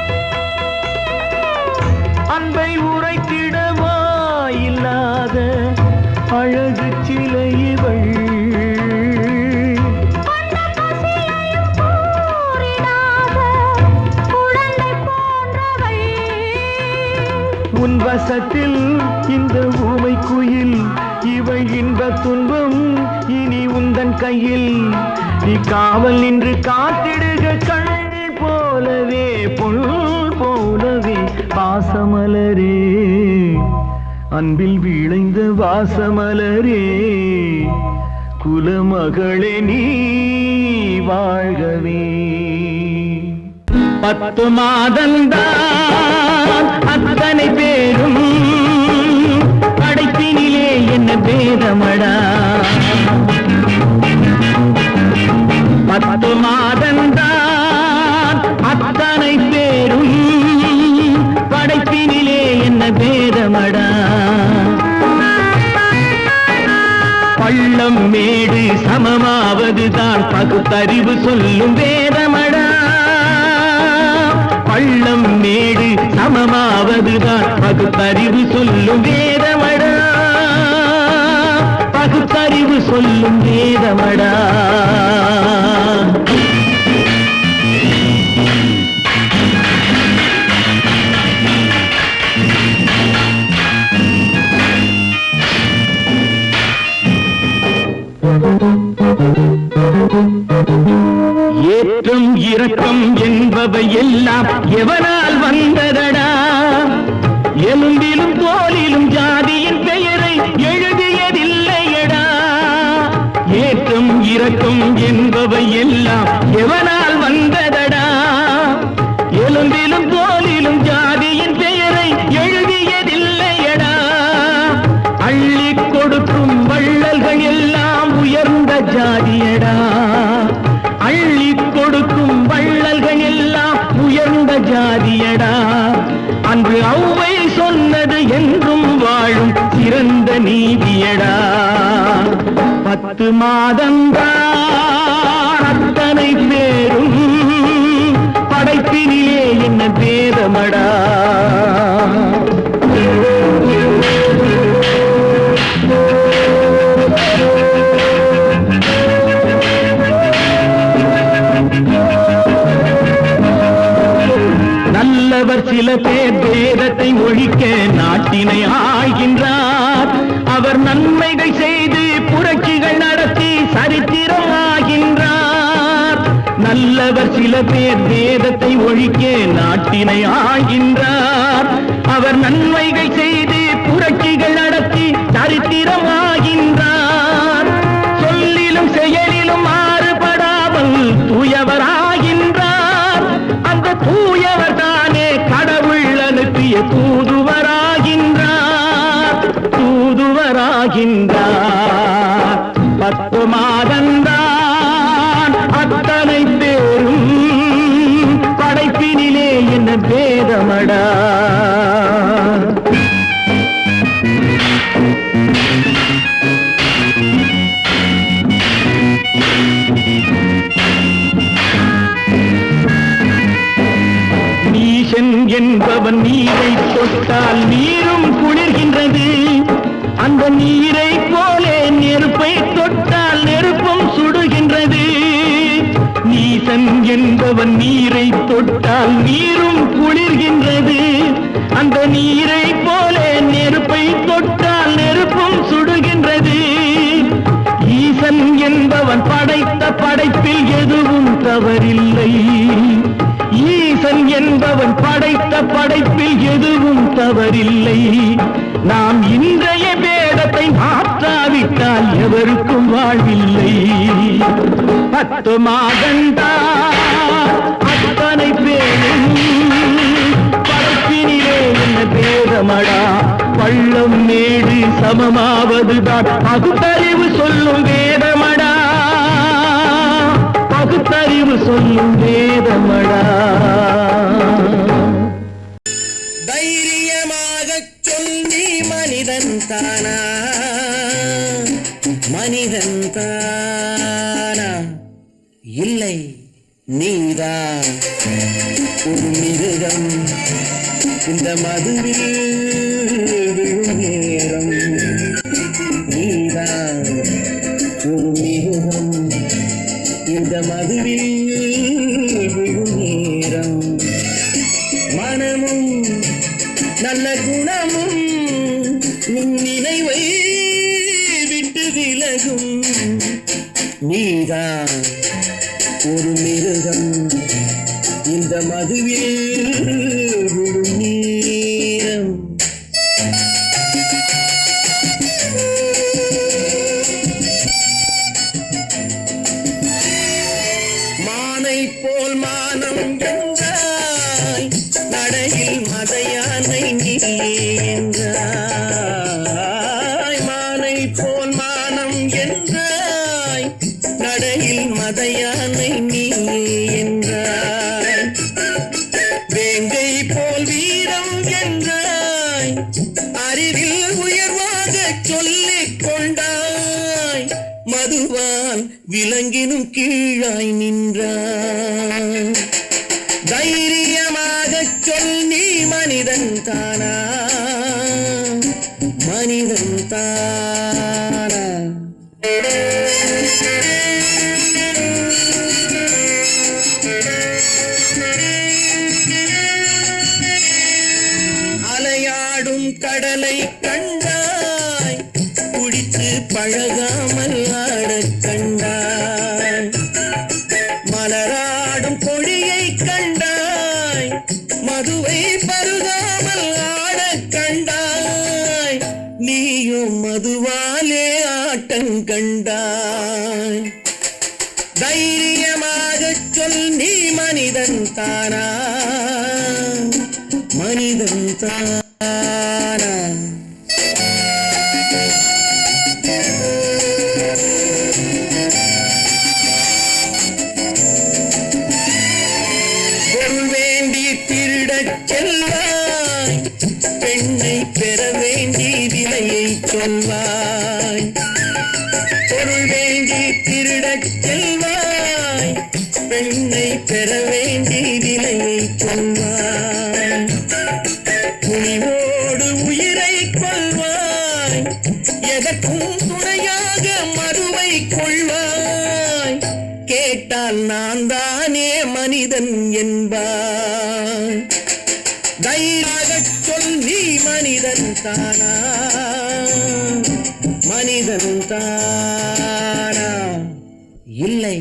S1: அன்பை உரைத்திடவா இல்லாத அழகு சிலை இவள் உன் வசத்தில் இந்த ஊமை குயில் இவள் இன்ப துன்பம் இனி உந்தன் கையில் நீ காவல் நின்று காத்திடுக கண் போலவே பொன் போலவே வாசமலரே அன்பில் விளைந்த வாசமலரே குலமகளே நீ வாழ்கவே 10 மாதந்தான் அத்தனை பேரும் படைப்பினிலே என்ன பேதமடா 10 மாதந்தான் அத்தனை பேரும் படைப்பினிலே என்ன பேதமடா பள்ளம் மேடு சமமாவதுதான் பகுத்தறிவு சொல்லும் வேதமடா பள்ளம் மேடு சமமாவதுதான் பகுத்தறிவு சொல்லும் வேதமடா பகுத்தறிவு சொல்லும் வேதமடா ஏற்றம் இரக்கம் என்பவை எல்லாம் எவனால் வந்ததடா எலும்பிலும் தோலிலும் ஜாதியின் பெயரை எழுதியதில்லையடா இரக்கம் என்பவை எல்லாம் எவனால் வந்ததடா? எலும்பிலும் தோலிலும் ஜாதியின் பெயரை எழுதியதில்லையடா. அள்ளி கொடுக்கும் வள்ளல்கள் எல்லாம் உயர்ந்த ஜாதியடா. அள்ளி கொடுக்கும் வள்ளல்கள் எல்லாம் உயர்ந்த ஜாதியடா. அன்று ஔவை சொன்னது என்றும் வாழும் சிறந்த நீதியடா. 10 மாதம்தான் அத்தனை பேரும் படைப்பினிலே என்ன பேதமடா. நல்லவர் சில பேர் வேதத்தை ஒழிக்க நாட்டினை ஆள்கின்றார். அவர் நன்மைகள் செய்து புரட்சிகள் நடத்தி சரித்திரம் ஆகின்றார். நல்லவர் சில பேர் வேதத்தை ஒழிக்க நாட்டினை ஆள்கின்றார். அவர் நன்மைகள் செய்து புரட்சிகள் நடத்தி சரித்திரம் ஆகின்றார். சொல்லிலும் செயலிலும் மாறுபடாமல் தூயவராகின்றார். அந்த தூயவர் தானே கடவுள் அனுப்பிய தூதுவராகின்றார். தூதுவராகின்றார். 10 மாதந்தான் அத்தனை பேரும் படைப்பினிலே என்ன பேதமடா. நீசன் என்பவன் நீரை தொட்டால் நீரும் குளிர்கின்றது. அந்த நீரை போலே நெருப்பை தொட்டால் நெருப்பும் சுடுகின்றது. நீசன் என்பவன் நீரை தொட்டால் நீரும் குளிர்கின்றது. அந்த நீரை போலே நெருப்பை தொட்டால் நெருப்பும் சுடுகின்றது. ஈசன் என்பவன் படைத்த படைப்பில் எதுவும் தவறில்லை. ஈசன் என்பவன் படைத்த படைப்பில் எதுவும் தவறில்லை. நாம் இன்றைய வேதத்தை மாற்றாவிட்டால் எவருக்கும் வாழ்வில்லை. 10 மாதந்தான் அத்தனை பேரும் படைப்பினிலே என்ன பேதமடா. பள்ளம் மேடு சமமாவதுதான் பகுத்தறிவு சொல்லும் வேதமடா. பகுத்தறிவு சொல்லும் வேதமடா.
S2: தைரியமாக சொல்லி மனிதன் தானா? மனிதன் தானா? இல்லை, நீதான் ஒரு மிருகம். இந்த மதுவில் விழும் நேரம் நீதான் ஒரு மிருகம். இந்த மதுவில் விழும் நேரம் மனமும் நல்ல குணமும் உன் நினைவை விட்டு விலகும். நீதான் ஒரு மிருகம். இந்த மதுவில் விழும் நேரம் மானை போல் மானம் என்றாய், நடையில் மதையானை நீ என்றாய். மானை போல் மானம் என்றாய், நடையில் மதையானை நீ என்றாய். வேங்கை போல் வீரம் என்றாய், அறிவில் உயர்வாக சொல்லிக் கொண்டாய். மதுவால் விலங்கினும் கீழாய் நின்றாய். தைரியமாக சொல், நீ மனிதன் தானா? மனிதன் தானா? அலையாடும் கடலை கண்டாய், குடித்து பழகாமல் ஆடக் கண்டாய். மலராடும் கொடியை கண்டாய், மதுவை பருகாமல் ஆடக் கண்டாய். நீயும் மதுவாலே ஆட்டம் கண்டாய்.
S1: சொல் நீ மனிதன் தானா மனிதன் தானா பொருள் வேண்டி திருடச் செல்வாய் பெண்ணை பெற வேண்டி விலையை சொல்வாய் பொருள் வேண்டி திருடச் செல்வாய் பெண்ணை பெற வேண்டி விலையை சொல்வாய் துணிவோடு உயிரை கொள்வாய் எதற்கும் துணையாக மறுவை கொள்வாய் கேட்டால் நான் தானே மனிதன் என்பாய் தைரியமாகச் சொல் நீ மனிதன் தானா மனிதன் தானா இல்லை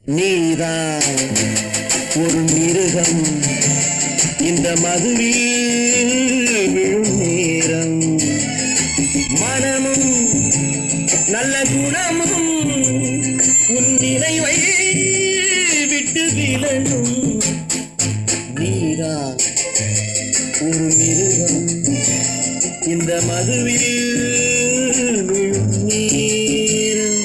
S1: நீதான் ஒரு மிருகம் இந்த மதுவில் விழும் நேரம் மனமும் நல்ல குணமும் உன் நினைவை விட்டு விலகும் நீதான் ஒரு மிருகம் இந்த மதுவில் விழும் நேரம்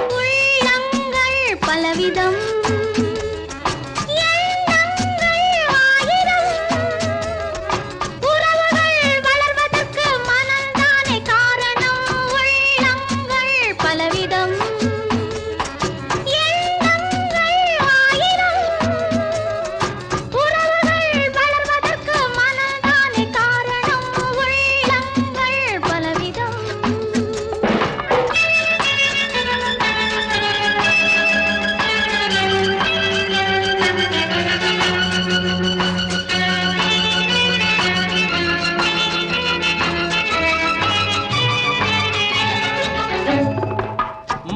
S3: உள்ளங்கள் பலவிதம் எண்ணங்கள் ஆயிரம் உறவுகள் வளர்வதற்கு மனம்தானே காரணம் உள்ளங்கள் பலவிதம் எண்ணங்கள் ஆயிரம் உறவுகள் வளர்வதற்கு மனம்தானே காரணம் உள்ளங்கள் பலவிதம்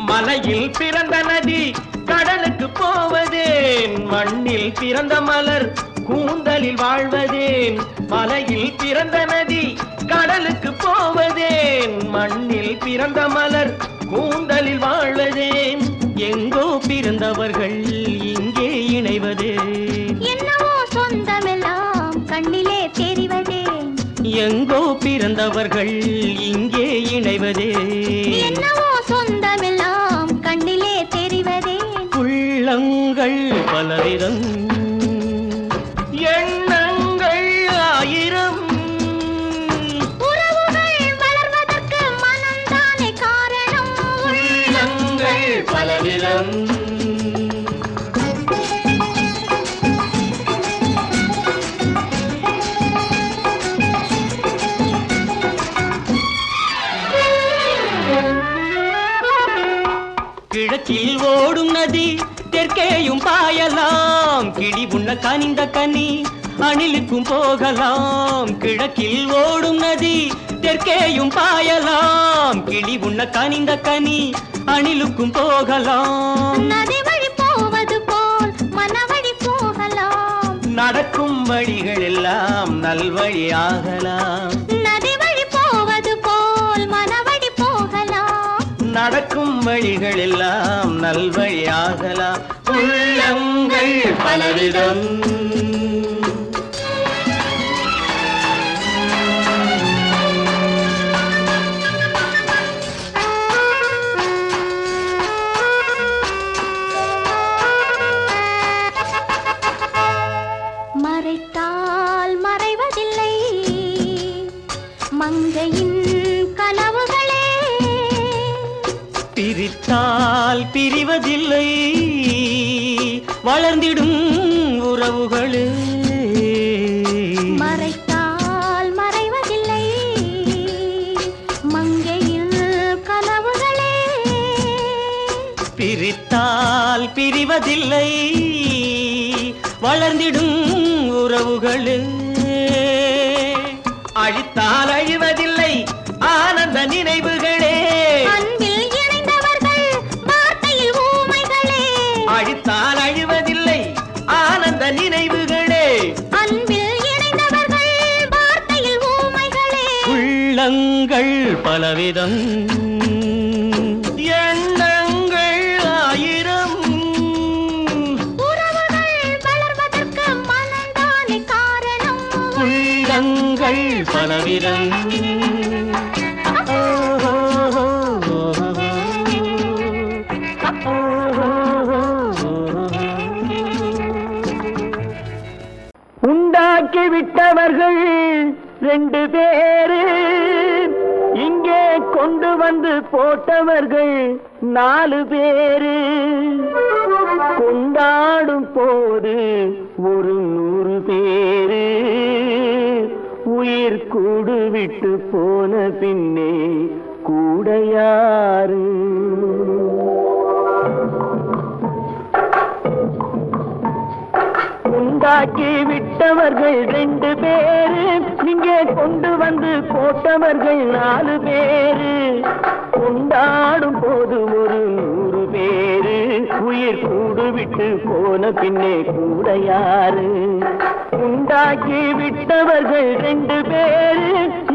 S2: மலையில் பிறந்த நதி கடலுக்கு போவதேன் மண்ணில் பிறந்த மலர் கூந்தலில் வாழ்வதேன் மலையில் பிறந்த நதி கடலுக்கு போவதேன் மண்ணில் பிறந்த மலர் கூந்தலில் வாழ்வதேன் எங்கோ பிறந்தவர்கள் இங்கே இணைவதே
S3: என்னவோ சொந்தமெல்லாம் கண்ணிலே தெரிவதே
S2: எங்கோ பிறந்தவர்கள் இங்கே இணைவதே
S3: என்னவோ சொந்தமெல்லாம் கண்ணிலே தெரிவதே
S2: உள்ளங்கள் பலவிதம் எண்ணங்கள் ஆயிரம்
S3: உறவுகள் வளர்வதற்கு மனம்தானே காரணம்
S2: உள்ளங்கள் பலவிதம் கிழக்கில் ஓடும் நதி தெற்கேயும் பாயலாம் கிளி உண்ண கனிந்த கனி அணிலுக்கும் போகலாம் கிழக்கில் ஓடும் நதி தெற்கேயும் பாயலாம் கிளி உண்ண கனிந்த கனி அணிலுக்கும் போகலாம்
S3: நதி வழி போவது போல் மனவழி போகலாம்
S2: நடக்கும் வழிகள் எல்லாம் நல்வழியாகலாம்
S3: நதி வழி போவது போல் மனவழி போகலாம்
S2: நடக்கும் வழிகள் எல்லாம் நல்வழியாகலாம் உள்ளங்கள் பலவிதம்
S3: மறைத்தால் மறைவதில்லை மங்கையின் கனவுகளே
S2: பிரித்தால் பிரிவதில்லை வளர்ந்திடும் உறவுகளே
S3: மறைத்தால் மறைவதில்லை மங்கையின் கனவுகளே
S2: பிரித்தால் பிரிவதில்லை வளர்ந்திடும் உறவுகளே அழித்தால் அழிவதில்லை ஆனந்த நினைவுகளே
S3: அன்பில் இணைந்தவர்கள் வார்த்தையில்
S2: பலவிதம் எண்ணங்கள் ஆயிரம்
S3: உறவுகள் வளர்வதற்கு மனம்தானே காரணம்
S2: உள்ளங்கள் பலவிதம்
S1: உண்டாக்கி விட்டவர்கள் 2 பேரு, இங்கே கொண்டு வந்து போட்டவர்கள் 4 பேரு. கொண்டாடும் போது ஒரு 100 பேரு, உயிர் கூடு விட்டு போன பின்னே கூட யாரு? உண்டாக்கி விட்டவர்கள் 2 பேரு, இங்கே கொண்டு வந்து போட்டவர்கள் 4 பேரு. கொண்டாடும் போது ஒரு 100 பேரு, உயிர் கூடு விட்டு போன பின்னே கூட யாரு? உண்டாக்கி விட்டவர்கள் 2 பேரு,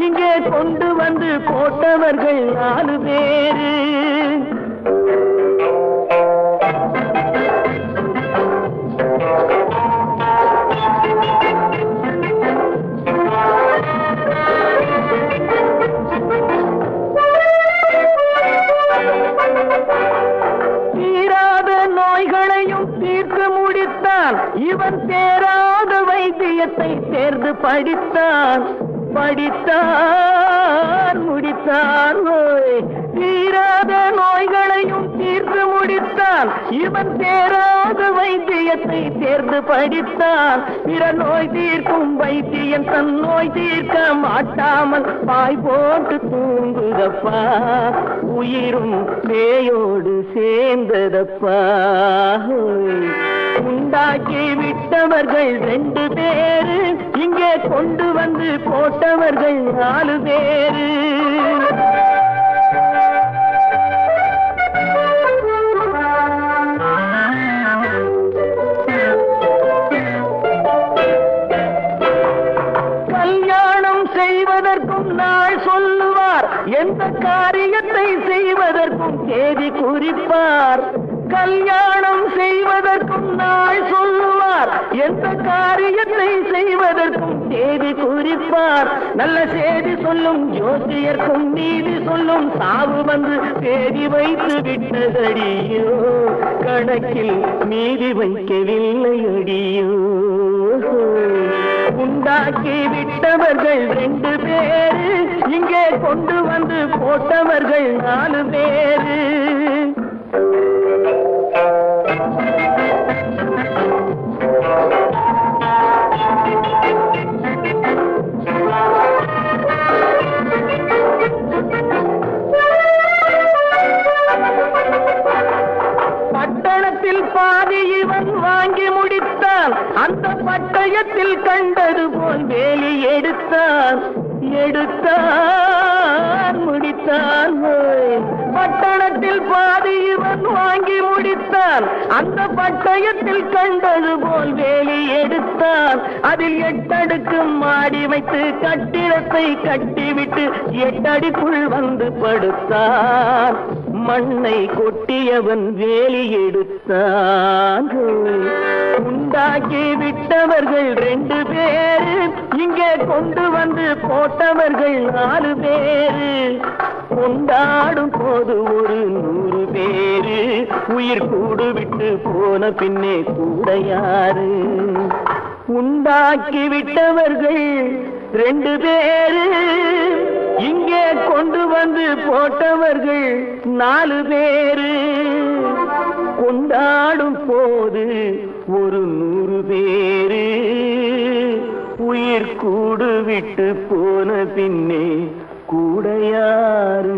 S1: இங்கே கொண்டு வந்து போட்டவர்கள் 4 பேரு. தீர்த்து முடித்தான் இவன், தேராத வைத்தியத்தை தேர்ந்து படித்தான். முடித்தான். தீராத நோய்களையும் தீர்த்து முடித்தான் இவன், தேராத வைத்தியத்தை தேர்ந்து படித்தான். பிற நோய் தீர்க்கும் வைத்தியன் தன் நோய் தீர்க்க மாட்டாமல் பாய் போட்டு தூங்குதப்பா, உயிரும் பேயோடு சேர்ந்ததப்பா. உண்டாக்கி விட்டவர்கள் 2 பேரு, இங்கே கொண்டு வந்து போட்டவர்கள் 4 பேரு. கல்யாணம் செய்வதற்கும் நாள் சொல்லுவார், எந்த காரியத்தை செய்வதற்கும் தேதி குறிப்பார். கல்யாணம் செய்வதற்கும் நாள் சொல்லுவார், எந்த காரியத்தை செய்வதற்கும் தேதி குறிப்பார். நல்ல செய்தி சொல்லும் ஜோசியர்க்கும் நீதி சொல்லும் சாவு வந்து தேதி வைத்து விட்டதடியோ, கணக்கில் மீதி வைக்கவில்லை அடியோ. உண்டாக்கி விட்டவர்கள் 2 பேரு, இங்கே கொண்டு வந்து போட்டவர்கள் 4 பேரு. பட்டணத்தில் பாதி இவன் வாங்கி முடித்தான், அந்த பட்டயத்தில் கண்டது போல் வேலி எடுத்தான். முடித்தான். பட்டணத்தில் பாதி இவன் வாங்கி முடித்தான், அந்த பட்டயத்தில் கண்டது போல் வேலி எடுத்தான். அதில் 8 அடுக்கு மாடி வைத்து கட்டிடத்தை கட்டிவிட்டு 8 அடிக்குள் வந்து படுத்தான். மண்ணை கொட்டியவன் வேலி எடுத்தான். உண்டாக்கி விட்டவர்கள் 2 பேரு, இங்கே கொண்டு வந்து போட்டவர்கள் 4 பேரு. கொண்டாடும் போது ஒரு 100 பேரு, உயிர் கூடு விட்டு போன பின்னே கூட யாரு? உண்டாக்கி விட்டவர்கள் 2 பேரு, இங்கே கொண்டு வந்து போட்டவர்கள் 4 பேரு. கொண்டாடும் போது ஒரு 100 பேரு, உயிர் கூடு விட்டு போன பின்னே கூட யாரு?